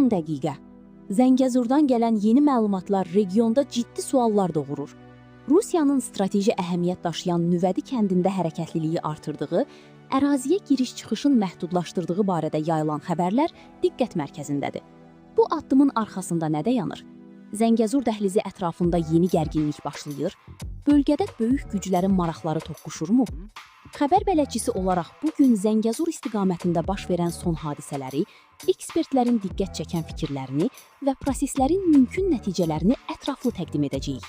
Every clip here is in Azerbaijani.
Son dəqiqə. Zəngəzurdan gələn yeni məlumatlar regionda ciddi suallar doğurur. Rusiyanın strateji əhəmiyyət daşıyan Nüvədi kəndində hərəkətliliyi artırdığı, əraziyə giriş-çıxışın məhdudlaşdırdığı barədə yayılan xəbərlər diqqət mərkəzindədir. Bu addımın arxasında nə dayanır? Zəngəzur dəhlizi ətrafında yeni gərginlik başlayır, bölgədə böyük güclərin maraqları toqquşurmu? Xəbər bələdçisi olaraq bugün Zəngəzur istiqamətində baş verən son hadisələri, ekspertlərin diqqət çəkən fikirlərini və proseslərin mümkün nəticələrini ətraflı təqdim edəcəyik.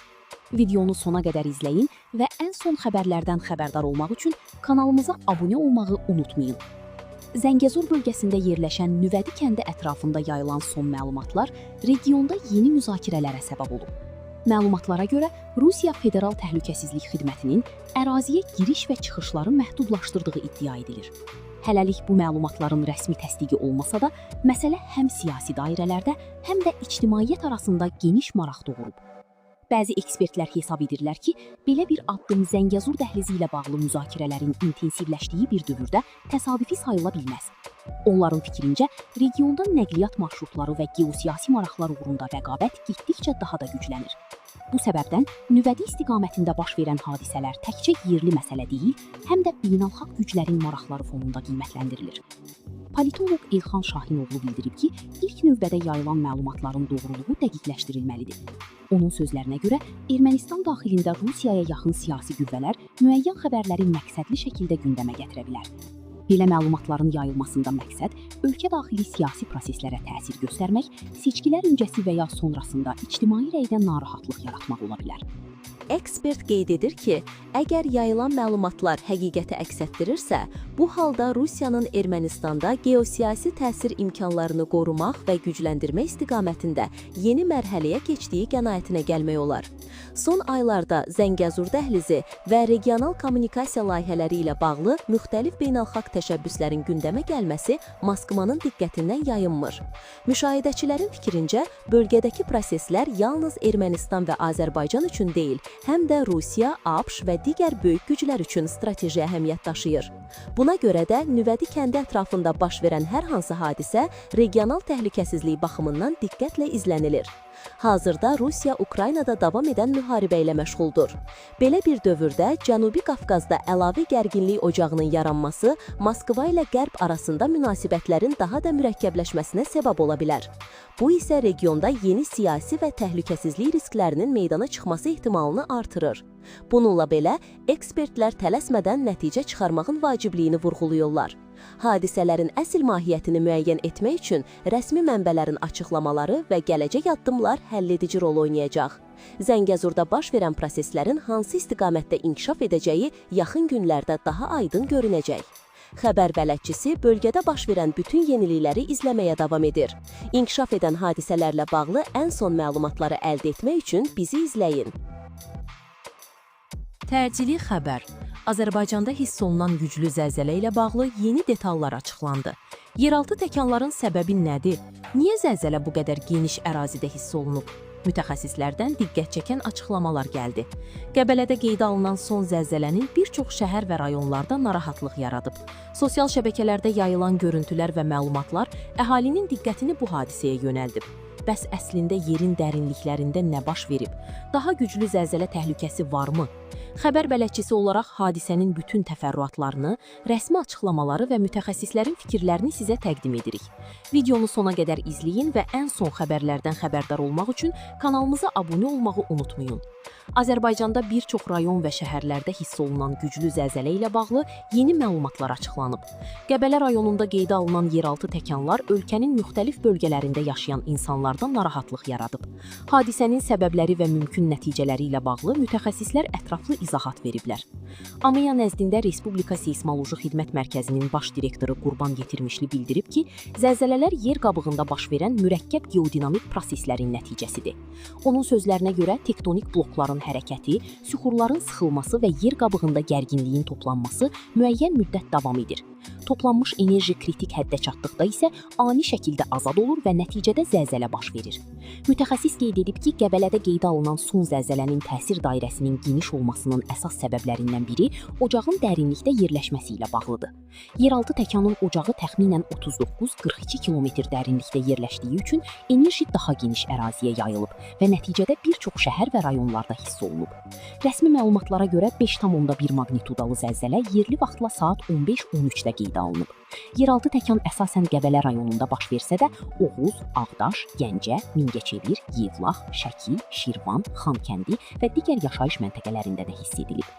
Videonu sona qədər izləyin və ən son xəbərlərdən xəbərdar olmaq üçün kanalımıza abunə olmağı unutmayın. Zəngəzur bölgəsində yerləşən Nüvədi kəndi ətrafında yayılan son məlumatlar regionda yeni müzakirələrə səbəb olub. Məlumatlara görə Rusiya Federal Təhlükəsizlik Xidmətinin əraziyə giriş və çıxışları məhdudlaşdırdığı iddia edilir. Hələlik bu məlumatların rəsmi təsdiqi olmasa da, məsələ həm siyasi dairələrdə, həm də ictimaiyyət arasında geniş maraq doğurub. Bəzi ekspertlər hesab edirlər ki, belə bir addım Zəngəzur dəhlizi ilə bağlı müzakirələrin intensivləşdiyi bir dövrdə təsadüfi sayıla bilməz. Onların fikrincə, regionda nəqliyyat marşrutları və geosiyasi maraqlar uğrunda rəqabət getdikcə daha da güclənir. Bu səbəbdən Nüvədi istiqamətində baş verən hadisələr təkcə yerli məsələ deyil, həm də beynəlxalq güclərin maraqları fonunda qiymətləndirilir. Politolog İlxan Şahinoğlu bildirib ki, ilk növbədə yayılan məlumatların doğruluğu dəqiqləşdirilməlidir. Onun sözlərinə görə, Ermənistan daxilində Rusiyaya yaxın siyasi qüvvələr müəyyən xəbərləri məqsədli şəkildə gündəmə gətirə bilər. Belə məlumatların yayılmasında məqsəd ölkə daxili siyasi proseslərə təsir göstərmək, seçkilər öncəsi və ya sonrasında ictimai rəydə narahatlıq yaratmaq ola bilər. Ekspert qeyd edir ki, əgər yayılan məlumatlar həqiqəti əks etdirirsə, bu halda Rusiyanın Ermənistanda geosiyasi təsir imkanlarını qorumaq və gücləndirmək istiqamətində yeni mərhələyə keçdiyi qənaətinə gəlmək olar. Son aylarda Zəngəzur dəhlizi və regional kommunikasiya layihələri ilə bağlı müxtəlif beynəlxalq təşəbbüslərin gündəmə gəlməsi Moskvanın diqqətindən yayınmır. Müşahidəçilərin fikrincə, bölgədəki proseslər yalnız Ermənistan və Azərbaycan üçün deyil, həm də Rusiya, ABŞ və digər böyük güclər üçün strateji əhəmiyyət daşıyır. Buna görə də Nüvədi kəndi ətrafında baş verən hər hansı hadisə regional təhlükəsizlik baxımından diqqətlə izlənilir. Hazırda Rusiya Ukraynada davam edən müharibə ilə məşğuldur. Belə bir dövrdə Cənubi Qafqazda əlavə gərginlik ocağının yaranması Moskva ilə Qərb arasında münasibətlərin daha da mürəkkəbləşməsinə səbəb ola bilər. Bu isə regionda yeni siyasi və təhlükəsizlik risklərinin meydana çıxması ehtimalını artırır. Bununla belə, ekspertlər tələsmədən nəticə çıxarmağın vacibliyini vurğulayırlar. Hadisələrin əsl mahiyyətini müəyyən etmək üçün rəsmi mənbələrin açıqlamaları və gələcək addımlar həlledici rol oynayacaq. Zəngəzurda baş verən proseslərin hansı istiqamətdə inkişaf edəcəyi yaxın günlərdə daha aydın görünəcək. Xəbər bələdçisi bölgədə baş verən bütün yenilikləri izləməyə davam edir. İnkişaf edən hadisələrlə bağlı ən son məlumatları əldə etmək üçün bizi izləyin. Təcili xəbər. Azərbaycanda hiss olunan güclü zəlzələ ilə bağlı yeni detallar açıqlandı. Yeraltı təkanların səbəbi nədir? Niyə zəlzələ bu qədər geniş ərazidə hiss olunub? Mütəxəssislərdən diqqət çəkən açıqlamalar gəldi. Qəbələdə qeydə alınan son zəlzələnin bir çox şəhər və rayonlarda narahatlıq yaradıb. Sosial şəbəkələrdə yayılan görüntülər və məlumatlar əhalinin diqqətini bu hadisəyə yönəldib. Bəs əslində yerin dərinliklərində nə baş verib? Daha güclü zəlzələ təhlükəsi varmı? Xəbər bələdçisi olaraq hadisənin bütün təfərrüatlarını, rəsmi açıqlamaları və mütəxəssislərin fikirlərini sizə təqdim edirik. Videonu sona qədər izləyin və ən son xəbərlərdən xəbərdar olmaq üçün kanalımıza abunə olmağı unutmayın. Azərbaycanda bir çox rayon və şəhərlərdə hiss olunan güclü zəlzələ ilə bağlı yeni məlumatlar açıqlanıb. Qəbələ rayonunda qeydə alınan yeraltı təkanlar ölkənin müxtəlif bölgələrində yaşayan insanlardan narahatlıq yaradıb. Hadisənin səbəbləri və mümkün nəticələri ilə bağlı mütəxəssislər ətraflı izahat veriblər. AMEA nəzdində Respublika Seysmoloji Xidmət Mərkəzinin baş direktoru Qurban Yetirmişli bildirib ki, zəlzələlər yer qabığında baş verən mürəkkəb geodinamik proseslərin nəticəsidir. Onun sözlərinə görə tektonik blokların hərəkəti, süxurların sıxılması və yer qabığında gərginliyin toplanması müəyyən müddət davam edir. Toplanmış enerji kritik həddə çatdıqda isə ani şəkildə azad olur və nəticədə zəlzələ baş verir. Mütəxəssis qeyd edib ki, Qəbələdə qeydə alınan son zəlzələnin təsir dairəsinin geniş olmasının əsas səbəblərindən biri ocağın dərinlikdə yerləşməsi ilə bağlıdır. Yeraltı təkanın ocağı təxminən 39-42 kilometr dərinlikdə yerləşdiyi üçün enerji daha geniş əraziyə yayılıb və nəticədə bir çox şəhər və rayonlarda hiss olunub. Rəsmi məlumatlara görə 5,1 magnitudalı zəlzələ yerli vaxtla saat 15:13-də qeydə alınıb. Yeraltı təkan əsasən Qəbələ rayonunda baş versə də, Oğuz, Ağdaş, Gəncə, Mingəçevir, Yevlax, Şəki, Şirvan, Xankəndi və digər yaşayış məntəqələrində də hiss edilib.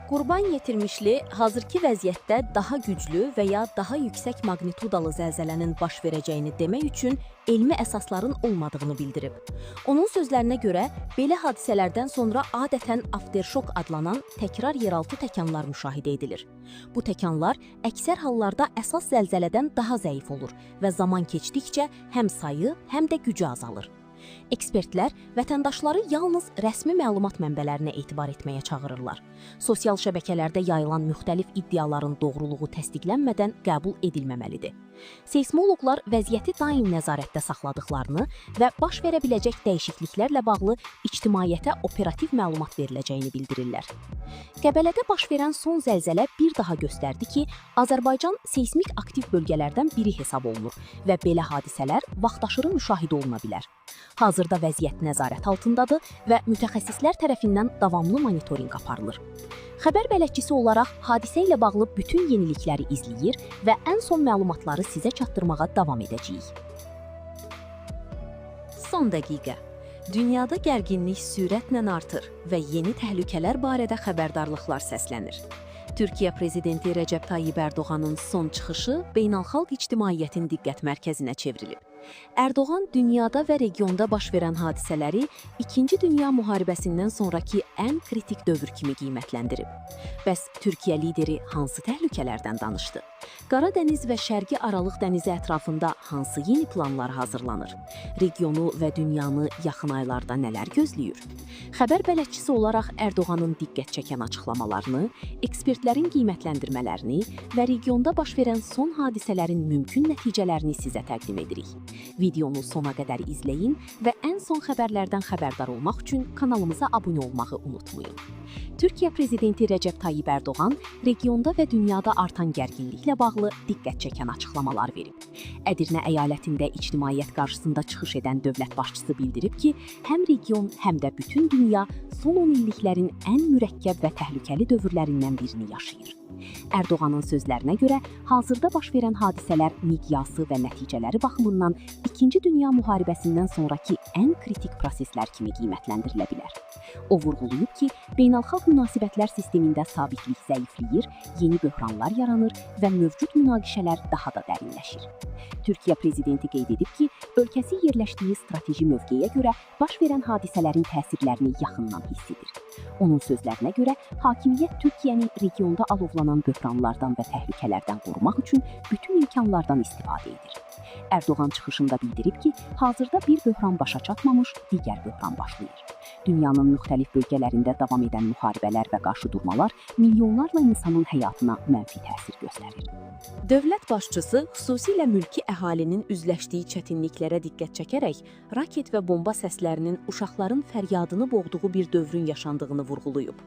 Qurban yetirmişli hazırki vəziyyətdə daha güclü və ya daha yüksək magnitudalı zəlzələnin baş verəcəyini demək üçün elmi əsasların olmadığını bildirib. Onun sözlərinə görə, belə hadisələrdən sonra adətən afterşok adlanan təkrar yeraltı təkanlar müşahidə edilir. Bu təkanlar əksər hallarda əsas zəlzələdən daha zəif olur və zaman keçdikcə həm sayı, həm də gücü azalır. Ekspertlər vətəndaşları yalnız rəsmi məlumat mənbələrinə etibar etməyə çağırırlar. Sosial şəbəkələrdə yayılan müxtəlif iddiaların doğruluğu təsdiqlənmədən qəbul edilməməlidir. Seysmoloqlar vəziyyəti daim nəzarətdə saxladıqlarını və baş verə biləcək dəyişikliklərlə bağlı ictimaiyyətə operativ məlumat veriləcəyini bildirirlər. Qəbələdə baş verən son zəlzələ bir daha göstərdi ki, Azərbaycan seysmik aktiv bölgələrdən biri hesab olunur və belə hadisələr vaxtaşırı müşahidə oluna bilər. Hazırda vəziyyət nəzarət altındadır və mütəxəssislər tərəfindən davamlı monitorinq aparılır. Xəbər bələdçisi olaraq hadisə ilə bağlı bütün yenilikləri izləyir və ən son məlumatları sizə çatdırmağa davam edəcəyik. Son dəqiqə. Dünyada gərginlik sürətlə artır və yeni təhlükələr barədə xəbərdarlıqlar səslənir. Türkiyə prezidenti Rəcəb Tayyib Ərdoğanın son çıxışı beynəlxalq ictimaiyyətin diqqət mərkəzinə çevrilib. Ərdoğan dünyada və regionda baş verən hadisələri 2-ci Dünya müharibəsindən sonraki ən kritik dövr kimi qiymətləndirib. Bəs Türkiyə lideri hansı təhlükələrdən danışdı? Qara dəniz və Şərqi Aralıq dənizi ətrafında hansı yeni planlar hazırlanır? Regionu və dünyanı yaxın aylarda nələr gözləyir? Xəbər bələdçisi olaraq Ərdoğanın diqqət çəkən açıqlamalarını, ekspertlərin qiymətləndirmələrini və regionda baş verən son hadisələrin mümkün nəticələrini sizə təqdim edirik. Videonu sona qədər izləyin və ən son xəbərlərdən xəbərdar olmaq üçün kanalımıza abunə olmağı unutmayın. Türkiyə prezidenti Rəcəb Tayyib Ərdoğan regionda və dünyada artan gərginliklə bağlı diqqət çəkən açıqlamalar verib. Ədirnə əyalətində ictimaiyyət qarşısında çıxış edən dövlət başçısı bildirib ki, həm region, həm də bütün dünya son 10 illiklərin ən mürəkkəb və təhlükəli dövrlərindən birini yaşayır. Ərdoğanın sözlərinə görə, hazırda baş verən hadisələr miqyası və nəticələri baxımından 2-ci Dünya müharibəsindən sonraki ən kritik proseslər kimi qiymətləndirilə bilər. O vurğulayıb ki, beynəlxalq münasibətlər sistemində sabitlik zəifləyir, yeni böhranlar yaranır və mövcud münaqişələr daha da dərinləşir. Türkiyə prezidenti qeyd edib ki, ölkəsi yerləşdiyi strateji mövqeyə görə baş verən hadisələrin təsirlərini yaxından hiss edir. Onun sözlərinə görə, hakimiyyət Türkiyəni regionda alovlanan böhranlardan və təhlükələrdən qorumaq üçün bütün imkanlardan istifadə edir. Ərdoğan çıxışında bildirib ki, hazırda bir böhran başa çatmamış, digər böhran başlayır. Dünyanın müxtəlif bölgələrində davam edən müharibələr və qarşıdurmalar milyonlarla insanın həyatına mənfi təsir göstərir. Dövlət başçısı xüsusilə mülki əhalinin üzləşdiyi çətinliklərə diqqət çəkərək, raket və bomba səslərinin uşaqların fəryadını boğduğu bir dövrün yaşandığını vurğulayıb.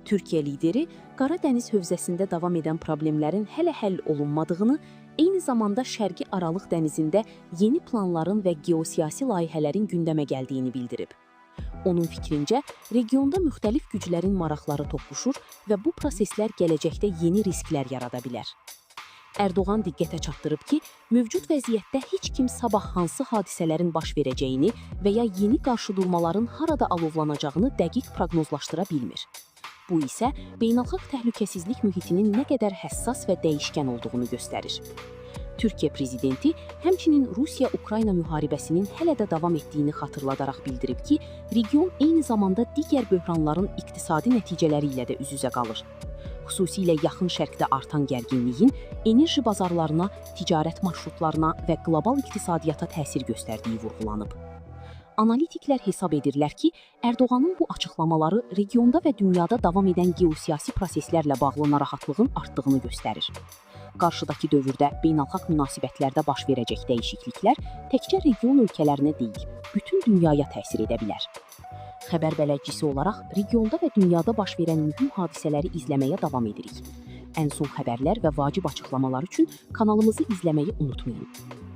Türkiyə lideri Qara dəniz hövzəsində davam edən problemlərin hələ həll olunmadığını, eyni zamanda Şərqi Aralıq dənizində yeni planların və geosiyasi layihələrin gündəmə gəldiyini bildirib. Onun fikrincə, regionda müxtəlif güclərin maraqları toqquşur və bu proseslər gələcəkdə yeni risklər yarada bilər. Ərdoğan diqqətə çatdırıb ki, mövcud vəziyyətdə heç kim sabah hansı hadisələrin baş verəcəyini və ya yeni qarşıdurmaların harada alovlanacağını dəqiq proqnozlaşdıra bilmir. Bu isə beynəlxalq təhlükəsizlik mühitinin nə qədər həssas və dəyişkən olduğunu göstərir. Türkiyə prezidenti həmçinin Rusiya-Ukrayna müharibəsinin hələ də davam etdiyini xatırladaraq bildirib ki, region eyni zamanda digər böhranların iqtisadi nəticələri ilə də üz-üzə qalır. Xüsusilə yaxın şərqdə artan gərginliyin enerji bazarlarına, ticarət marşrutlarına və qlobal iqtisadiyyata təsir göstərdiyi vurğulanıb. Analitiklər hesab edirlər ki, Ərdoğanın bu açıqlamaları regionda və dünyada davam edən geosiyasi proseslərlə bağlı narahatlığın artdığını göstərir. Qarşıdakı dövrdə beynəlxalq münasibətlərdə baş verəcək dəyişikliklər təkcə region ölkələrinə deyil, bütün dünyaya təsir edə bilər. Xəbər bələdçisi olaraq regionda və dünyada baş verən mühüm hadisələri izləməyə davam edirik. Ən son xəbərlər və vacib açıqlamalar üçün kanalımızı izləməyi unutmayın.